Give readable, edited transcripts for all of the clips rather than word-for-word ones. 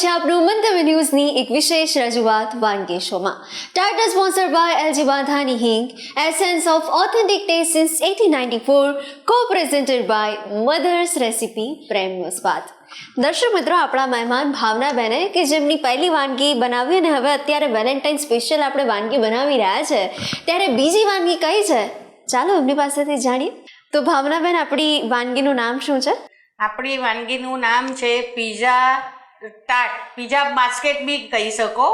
છે આપનું મંતવ્ય ન્યૂઝની એક વિશેષ રજૂઆત વાનગી શોમાં. ટાઇટલ સ્પોન્સર બાય એલજી બાંધાની હિંગ, essence of authentic test since 1894, કો પ્રેઝેન્ટેડ બાય મધર્સ રેસિપી પ્રેમનો સ્વાદ. દર્શક મિત્રો, આપણા મહેમાન ભાવનાબેને કે જેમની પહેલી વાનગી બનાવી અને હવે અત્યારે વેલેન્ટાઇન સ્પેશિયલ આપણે વાનગી બનાવી રહ્યા છે, ત્યારે બીજી વાનગી કઈ છે ચાલો એમની પાસેથી જાણીએ. તો ભાવનાબેન, આપણી વાનગીનું નામ શું છે? આપણી વાનગીનું નામ છે પીઝા ટાટ. પીઝા બાસ્કેટ બી કહી શકો,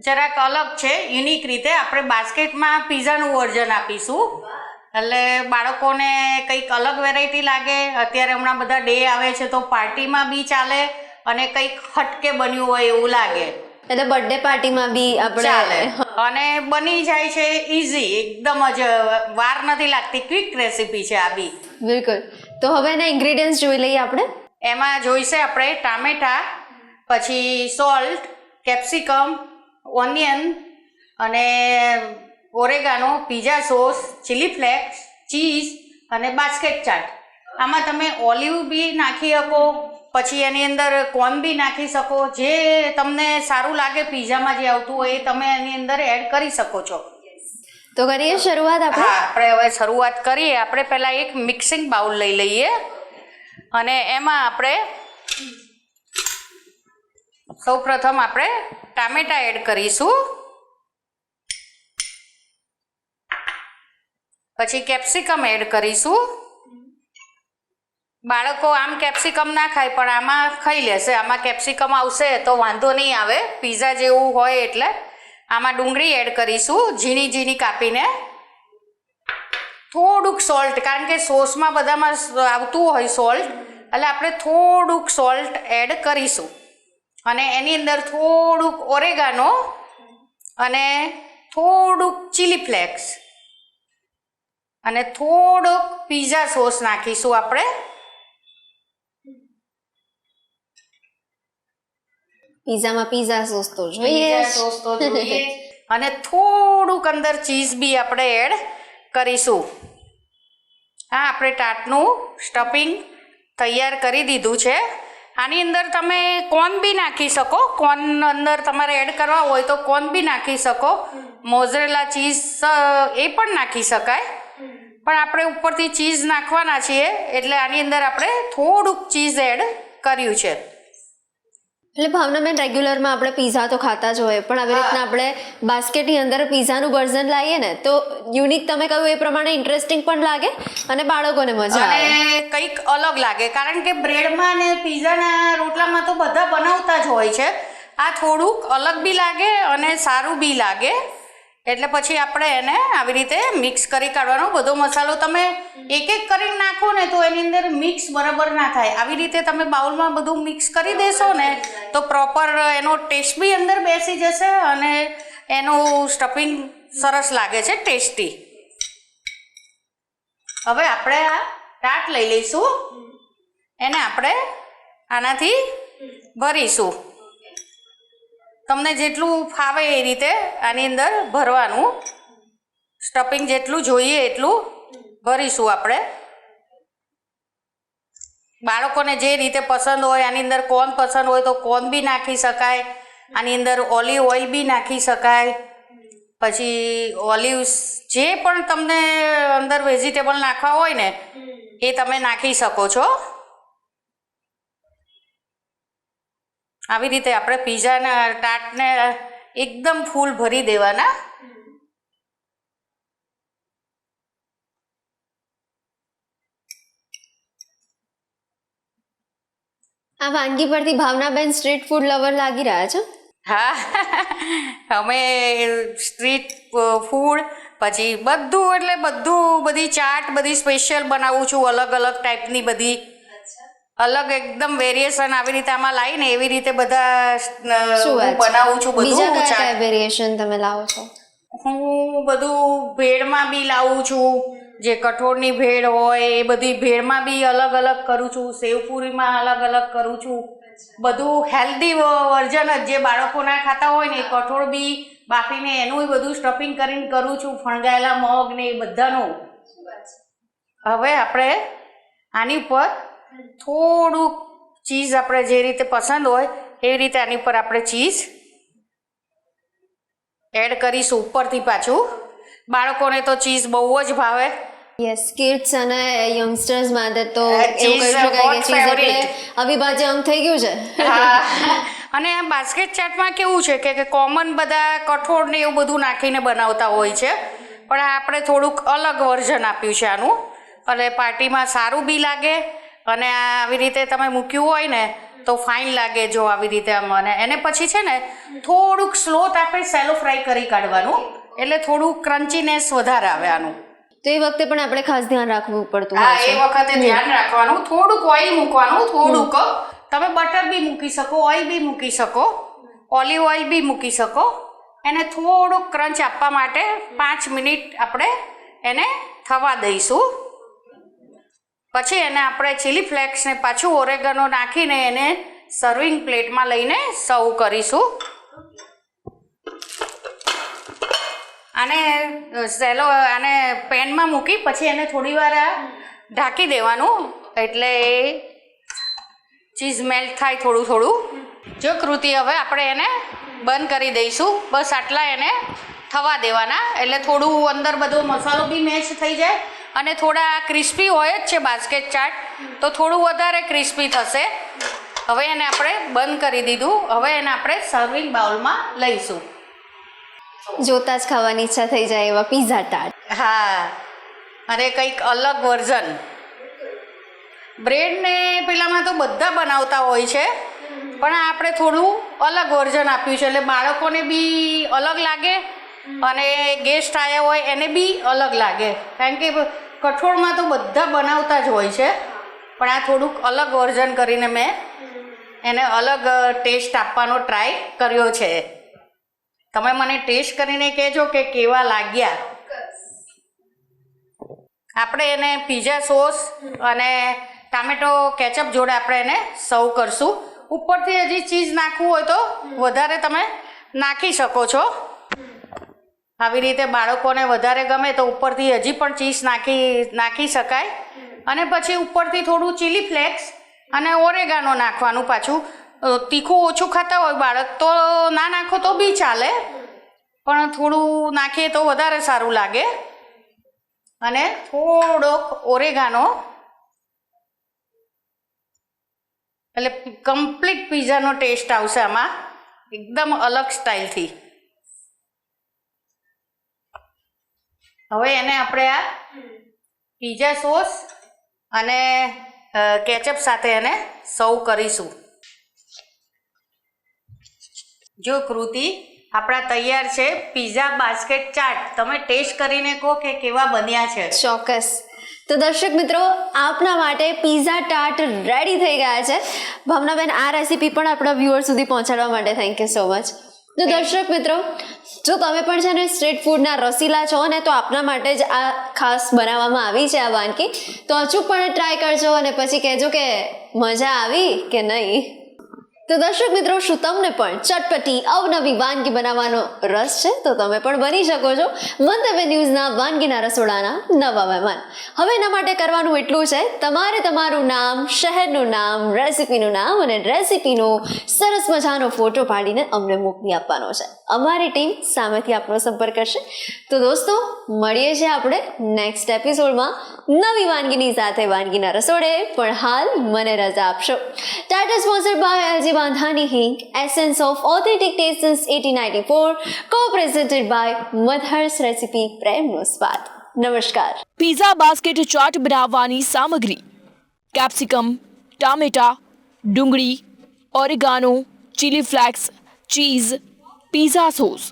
જરાક અલગ છે, યુનિક રીતે આપણે બાસ્કેટમાં પીઝાનું વર્ઝન આપીશું. એટલે બાળકોને કંઈક અલગ વેરાયટી લાગે. અત્યારે હમણાં બધા ડે આવે છે તો પાર્ટીમાં બી ચાલે અને કંઈક હટકે બન્યું હોય એવું લાગે, એટલે બર્થડે પાર્ટીમાં બી આપણે ચાલે. અને બની જાય છે ઇઝી, એકદમ જ વાર નથી લાગતી, ક્વિક રેસીપી છે આ બી. બિલકુલ. તો હવે એના ઇન્ગ્રેડિયન્ટ્સ જોઈ લઈએ આપણે. એમાં જોઈશે આપણે ટામેટા, પછી સોલ્ટ, કેપ્સિકમ, ઓનિયન અને oregano, pizza sauce, chilli flakes, cheese અને બાસ્કેટ ચાટ. આમાં તમે ઓલિવ બી નાખી શકો, પછી એની અંદર કોર્ન બી નાખી શકો. જે તમને સારું લાગે પીઝામાં જે આવતું હોય એ તમે એની અંદર એડ કરી શકો છો. તો કરીએ શરૂઆત આપણે. હા, આપણે હવે શરૂઆત કરીએ. આપણે પહેલાં એક મિક્સિંગ બાઉલ લઈ લઈએ અને એમાં આપણે સૌપ્રથમ આપણે ટામેટા એડ કરીશું, પછી કેપ્સિકમ એડ કરીશું. બાળકો આમ કેપ્સિકમ ના ખાય પણ આમાં ખાઈ લેશે. આમાં કેપ્સિકમ આવશે તો વાંધો નહીં આવે, પીઝા જેવું હોય. એટલે આમાં ડુંગળી એડ કરીશું, ઝીણી ઝીણી કાપીને. થોડુંક સોલ્ટ, કારણ કે સોસમાં બધામાં આવતું હોય સોલ્ટ, એટલે આપણે થોડુંક સોલ્ટ એડ કરીશું. અને એની અંદર થોડુંક ઓરેગાનો અને થોડુંક ચીલી ફ્લેક્સ અને થોડોક પીઝા સોસ નાખીશું આપણે. પીઝામાં પીઝા સોસ તો જોઈએ. અને થોડુંક અંદર ચીઝ બી આપણે એડ કરીશું. હા, આપણે ટાટનું સ્ટફિંગ તૈયાર કરી દીધું છે. આની અંદર તમે કોર્ન બી નાખી શકો. કોર્ન અંદર તમારે એડ કરવા હોય તો કોર્ન બી નાખી શકો. મોઝરેલા ચીઝ એ પણ નાખી શકાય, પણ આપણે ઉપરથી ચીઝ નાખવાના છીએ એટલે આની અંદર આપણે થોડુંક ચીઝ એડ કર્યું છે. એટલે ભાવનાબેન, રેગ્યુલરમાં આપણે પીઝા તો ખાતા જ હોય, પણ આવી રીતના આપણે બાસ્કેટની અંદર પીઝાનું વર્ઝન લાવીએ ને તો યુનિક, તમે કહ્યું એ પ્રમાણે ઇન્ટરેસ્ટિંગ પણ લાગે અને બાળકોને મજા આવે અને કંઈક અલગ લાગે. કારણ કે બ્રેડમાં ને પીઝાના રોટલામાં તો બધા બનાવતા જ હોય છે. આ થોડુંક અલગ બી લાગે અને સારું બી લાગે. એટલે પછી આપણે એને આવી રીતે મિક્સ કરી કાઢવાનો. બધો મસાલો તમે એક એક કરીને નાખો ને તો એની અંદર મિક્સ બરાબર ના થાય. આવી રીતે તમે બાઉલમાં બધું મિક્સ કરી દેશો ને તો પ્રોપર એનો ટેસ્ટ બી અંદર બેસી જશે અને એનું સ્ટફિંગ સરસ લાગે છે, ટેસ્ટી. હવે આપણે આ ટાટ લઈ લઈશું, એને આપણે આનાથી ભરીશું. તમને જેટલું ફાવે એ રીતે આની અંદર ભરવાનું. સ્ટફિંગ જેટલું જોઈએ એટલું ભરીશું આપણે. બાળકોને જે રીતે પસંદ હોય, આની અંદર કોર્ન પસંદ હોય તો કોર્ન બી નાખી શકાય, આની અંદર ઓલિવ ઓઇલ બી નાખી શકાય, પછી ઓલિવ્સ જે પણ તમને અંદર વેજીટેબલ નાખવા હોય ને એ તમે નાખી શકો છો. આવી રીતે આપણે પીઝાના ટાટને એકદમ ફૂલ ભરી દેવાના. આ વાનગી પરથી ભાવનાબેન સ્ટ્રીટ ફૂડ લવર લાગી રહ્યા છે. હા, અમે સ્ટ્રીટ ફૂડ પછી બધું, એટલે બધું, બધી ચાટ બધી સ્પેશિયલ બનાવું છું. અલગ અલગ ટાઈપની બધી અલગ એકદમ વેરિએશન આવી રીતે આમાં લાવીને એવી રીતે બધા બનાવું છું. બીજા બધું કયા વેરિએશન તમે લાવો છો? હું બધું ભેળમાં બી લાવું છું. જે કઠોળની ભેળ હોય એ બધી ભેળમાં બી અલગ અલગ કરું છું. સેવપુરીમાં અલગ અલગ કરું છું. બધું હેલ્ધી વર્ઝન જ, જે બાળકો ના ખાતા હોય ને એ કઠોળ બી બાફીને એનું બધું સ્ટફિંગ કરીને કરું છું. ફણગાયેલા મગ ને એ બધાનું. હવે આપણે આની ઉપર થોડુંક ચીઝ આપણે જે રીતે પસંદ હોય એવી રીતે આની ઉપર આપણે ચીઝ એડ કરીશું ઉપરથી પાછું. બાળકોને તો ચીઝ બહુ જ ભાવે. યસ, કિડ્સ અને યંગસ્ટર્સ માટે તો cheese એવું કહી શકાય hot કે ચીઝ એટલે favorite. અવિભાજ્ય અંગ થઈ ગયું છે. અને આ બાસ્કેટ ચાટમાં કેવું છે કે કોમન બધા કઠોળ ને એવું બધું નાખીને બનાવતા હોય છે, પણ આપણે થોડુંક અલગ વર્ઝન આપ્યું છે આનું, અને પાર્ટીમાં સારું બી લાગે, અને આવી રીતે તમે મૂક્યું હોય ને તો ફાઇન લાગે. જો આવી રીતે આમ, અને એને પછી છે ને થોડુંક સ્લો તાપે સેલો ફ્રાય કરી કાઢવાનું, એટલે થોડું ક્રન્ચીનેસ વધારે આવે આનું. તો એ વખતે પણ આપણે ખાસ ધ્યાન રાખવું પડતું હા, હોય એ છે. વખતે ધ્યાન રાખવાનું. થોડુંક ઓઇલ મૂકવાનું, થોડુંક. તમે બટર બી મૂકી શકો, ઓઇલ બી મૂકી શકો, ઓલિવ ઓઇલ બી મૂકી શકો. એને થોડુંક ક્રંચ આપવા માટે 5 મિનિટ આપણે એને થવા દઈશું. પછી એને આપણે ચીલી ફ્લેક્સ ને પાછું ઓરેગનો નાખીને એને સર્વિંગ પ્લેટમાં લઈને સર્વ કરીશું. આને પેનમાં મૂકી પછી એને થોડી વાર ઢાંકી દેવાનું, એટલે ચીઝ મેલ્ટ થાય થોડું થોડું. જો કૃતિ, હવે આપણે એને બંધ કરી દઈશું. બસ આટલા એને થવા દેવાના, એટલે થોડું અંદર બધો મસાલો બી મેચ થઈ જાય, અને થોડા ક્રિસ્પી હોય જ છે બાસ્કેટ ચાટ, તો થોડું વધારે ક્રિસ્પી થશે. હવે એને આપણે બંધ કરી દીધું. હવે એને આપણે સર્વિંગ બાઉલમાં લઈશું. જોતા જ ખાવાની ઈચ્છા થઈ જાય એવા પીઝા ટાટ. હા, અને કંઈક અલગ વર્ઝન. બ્રેડને પેલામાં તો બધા બનાવતા હોય છે, પણ આપણે થોડું અલગ વર્ઝન આપ્યું છે, એટલે બાળકોને બી અલગ લાગે અને ગેસ્ટ આવ્યા હોય એને બી અલગ લાગે. કારણ કે કઠોળમાં તો બધા બનાવતા જ હોય છે, પણ આ થોડુંક અલગ વર્ઝન કરીને મેં એને અલગ ટેસ્ટ આપવાનો ટ્રાય કર્યો છે. તમે મને ટેસ્ટ કરીને કહેજો કે કેવા લાગ્યા. આપણે એને પીઝા સોસ અને ટામેટો કેચઅપ જોડે આપણે એને સર્વ કરશું. ઉપરથી હજી ચીઝ નાખવું હોય તો વધારે તમે નાખી શકો છો. આવી રીતે બાળકોને વધારે ગમે તો ઉપરથી હજી પણ ચીઝ નાખી શકાય. અને પછી ઉપરથી થોડું ચીલી ફ્લેક્સ અને ઓરેગાનો નાખવાનું. પાછું તીખું ઓછું ખાતા હોય બાળક તો ના નાખો તો બી ચાલે, પણ થોડું નાખીએ તો વધારે સારું લાગે. અને થોડોક ઓરેગાનો, એટલે કમ્પ્લીટ પીઝાનો ટેસ્ટ આવશે આમાં, એકદમ અલગ સ્ટાઇલથી. હવે એને આપણે આ પીઝા સોસ અને કેચઅપ સાથે એને સર્વ કરીશું. જો કૃતિ, આપણા તૈયાર છે પીઝા બાસ્કેટ ચાટ. તમે ટેસ્ટ કરીને કહો કે કેવા બન્યા છે. ચોક્કસ. તો દર્શક મિત્રો, આપના માટે પીઝા ટાટ રેડી થઈ ગયા છે. ભાવનાબેન, આ રેસીપી પણ આપણા વ્યુઅર સુધી પહોંચાડવા માટે થેન્ક યુ સો મચ. તો દર્શક મિત્રો, જો તમે પણ છે ને સ્ટ્રીટ ફૂડના રસીલા છો ને, તો આપના માટે જ આ ખાસ બનાવવામાં આવી છે આ વાનગી. તો અચૂકપણે ટ્રાય કરજો અને પછી કહેજો કે મજા આવી કે નહીં. તો દર્શક મિત્રો, શું તમને પણ ચટપટી અવનવી વાનગી બનાવવાનો રસ છે? તો તમે પણ બની શકો છો મંતવ્ય ન્યૂઝના વાનગીના રસોડાના નવા મહેમાન. હવે એના માટે કરવાનું એટલું છે, તમારે તમારું નામ, શહેરનું નામ, રેસીપીનું નામ અને રેસીપીનો સરસ મજાનો ફોટો પાડીને અમને મોકલી આપવાનો છે. અમારી ટીમ સામેથી આપનો સંપર્ક કરશે. તો દોસ્તો, મળીએ છીએ આપણે નેક્સ્ટ એપિસોડમાં નવી વાનગીની સાથે વાનગીના રસોડે. પણ હાલ મને રજા આપશો. Tata sponsored by LG Bandhani Hing, essence of authentic taste since 1894, co-presented by Mother's Recipe, પ્રેમનો સ્વાદ. નમસ્કાર. પીઝા બાસ્કેટ ચાટ બનાવવાની સામગ્રી: કેપ્સિકમ, ટામેટા, ડુંગળી, oregano, chilli flakes, cheese, pizza sauce.